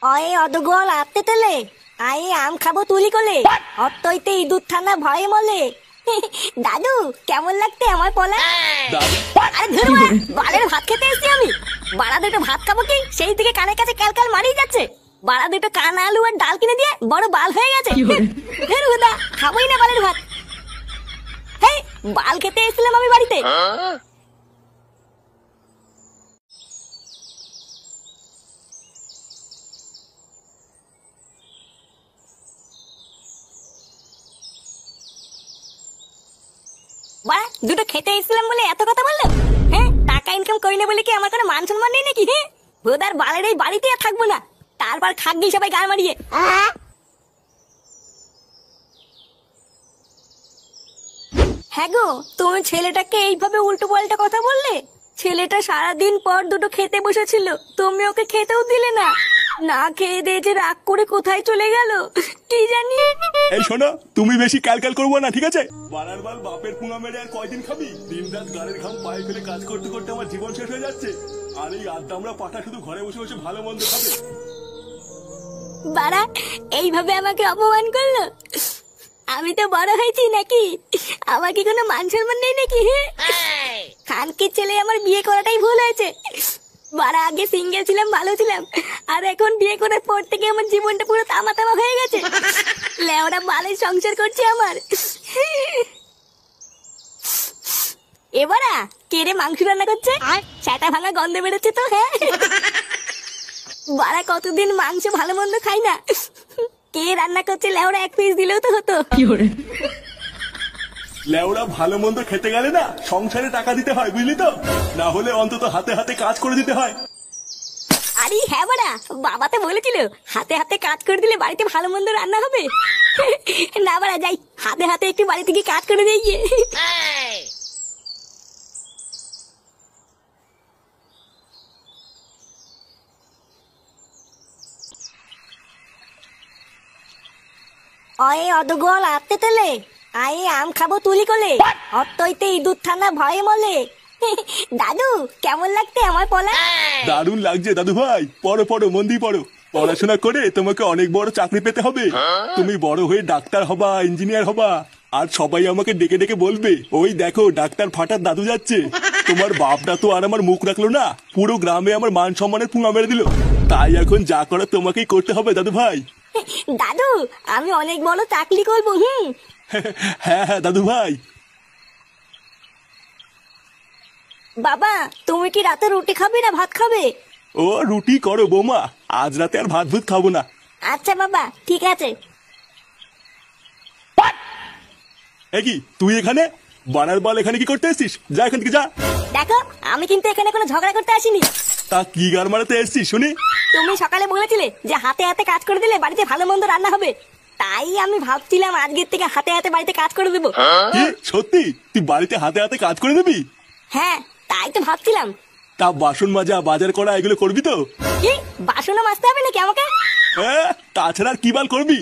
অয়ে অদগল আতে তেলে আয়ে আম খাবো তুলি কোলে অতইতে ইঁদুর থানা ভয়ে মলে। দাদু কেমন লাগতে আমার পলা? আরে ধরু বালের ভাত খেতে এসেছি আমি। বাড়া দুটো ভাত খাবো কি সেই দিকে কানের কাছে ক্যালকাল মারিয়ে যাচ্ছে। বাড়া দুটো কানা আলু আর ডাল কিনে দিয়ে বড় বাল হয়ে গেছে। ধরু দা খাবোই না বালের ভাত। হেই বাল খেতে এসেছিলাম আমি বাড়িতে। বাড়া দুটো খেতে এসেছিলাম বলে এত কথা বললো? হ্যাঁ টাকা ইনকাম করি না বলে কি আমার কোনো মান সম্মান নেই নাকি? হ্যাঁ ভোদার বালের এই বাড়িতে আর থাকবো না। তারপর খাগি সবাই গাল মারিয়ে। হ্যাঁ গো তুমি ছেলেটাকে এইভাবে উল্টো পাল্টা কথা বললে? ছেলেটা সারাদিন পর দুটো খেতে বসেছিল, তুমি ওকে খেতেও দিলে না। না খেয়ে দিয়ে যে রাগ করে কোথায় চলে গেল কি জানি। এই শোনো, তুমি বেশি ক্যালকাল করবো না, ঠিক আছে? বাড়ার বাল বাপের পুঙা মেরে আর কয়দিন খাবি? দিন রাত গাড়ির ঘাম পায়ে ফেলে কাজ করতে করতে আমার জীবন শেষ হয়ে যাচ্ছে। আর এই আড্ডামরা পাঠা শুধু ঘরে বসে বসে ভালো মন্দ খাবে। বাড়া এইভাবে আমাকে অপমান করলো? আমি তো বড় হয়েছি নাকি? আমার কি কোনো মান সম্মান নেই নাকি? খানকির ছেলে আমার বিয়ে করাটাই ভুল হয়েছে। বাড়া আগে সিঙ্গেল ছিলাম ভালো ছিলাম, আর এখন বিয়ে করার পর থেকে আমার জীবনটা পুরো তামা তামা হয়ে গেছে। লেওরা বালের সংসার করছে আমার। এবারা কে রে মাংস রান্না করছে? সেটা ভাঙা গন্ধ বেরোচ্ছে তো। হ্যাঁ বাড়া কতদিন মাংস ভালো মন্দ খাই না। কে রান্না করছে লেওরা এক পিস দিলেও তো হতো। লেওরা ভালো মন্দ খেতে গেলে না সংসারে টাকা দিতে হয়, বুঝলি তো? না হলে অন্তত হাতে হাতে কাজ করে দিতে হয়। আরে হ্যাঁ বাড়া, বাবা তো বলেছিল হাতে হাতে কাজ করে দিলে বাড়িতে ভালো মন্দ রান্না হবে। না বাড়া যাই হাতে হাতে একটু বাড়িতে গিয়ে কাজ করে দিয়ে গিয়ে। অয়ে অদগল আতে তেলে আয়ে আম খাবো তুলি কোলে অতইতে ইঁদুর থানা ভয়ে মলে। দাদু কেমন লাগতে আমার পলা? দারুণ লাগছে দাদু ভাই। পড়ো পড়ো, মন দিয়ে পড়ো। পড়াশোনা করে তোমাকে অনেক বড় চাকরি পেতে হবে। তুমি বড় হয়ে ডাক্তার হবা, ইঞ্জিনিয়ার হবা। আর সবাই আমাকে ডেকে ডেকে বলবে, ওই দেখো ডাক্তার ফাটার দাদু যাচ্ছে। তোমার বাপটা তো আর আমার মুখ রাখলো না, পুরো গ্রামে আমার মান সম্মানের পুঙা মেরে দিল। তাই এখন যা করার তোমাকেই করতে হবে দাদু ভাই। দাদু আমি অনেক বড় চাকরি করবো। হ্যাঁ হ্যাঁ দাদু ভাই। বাবা তুমি কি রাতে রুটি খাবে না ভাত খাবে? ও রুটি করো বৌমা, আজ রাতে আর ভাত ভুত খাবো না। আচ্ছা বাবা ঠিক আছে। কি তুই এখানে? বানার বল এখানে কি করতে এসছিস? যা এখান থেকে যা। দেখো আমি কিন্তু এখানে কোনো ঝগড়া করতে আসিনি। তা কি গার মারাতে এসছিস শুনি? তুমি সকালে বলেছিলে যে হাতে হাতে কাজ করে দিলে বাড়িতে ভালো মন্দ রান্না হবে, তাই আমি ভাবছিলাম আজকের থেকে হাতে হাতে বাড়িতে কাজ করে দেবো। কি সত্যি তুই বাড়িতে হাতে হাতে কাজ করে দিবি? হ্যাঁ তাই তো ভাবছিলাম। তা বাসন মাজা বাজার করা এগুলো করবি তো? কি বাসনও মাজতে হবে নাকি আমাকে? তাছাড়া আর কি বাল করবি?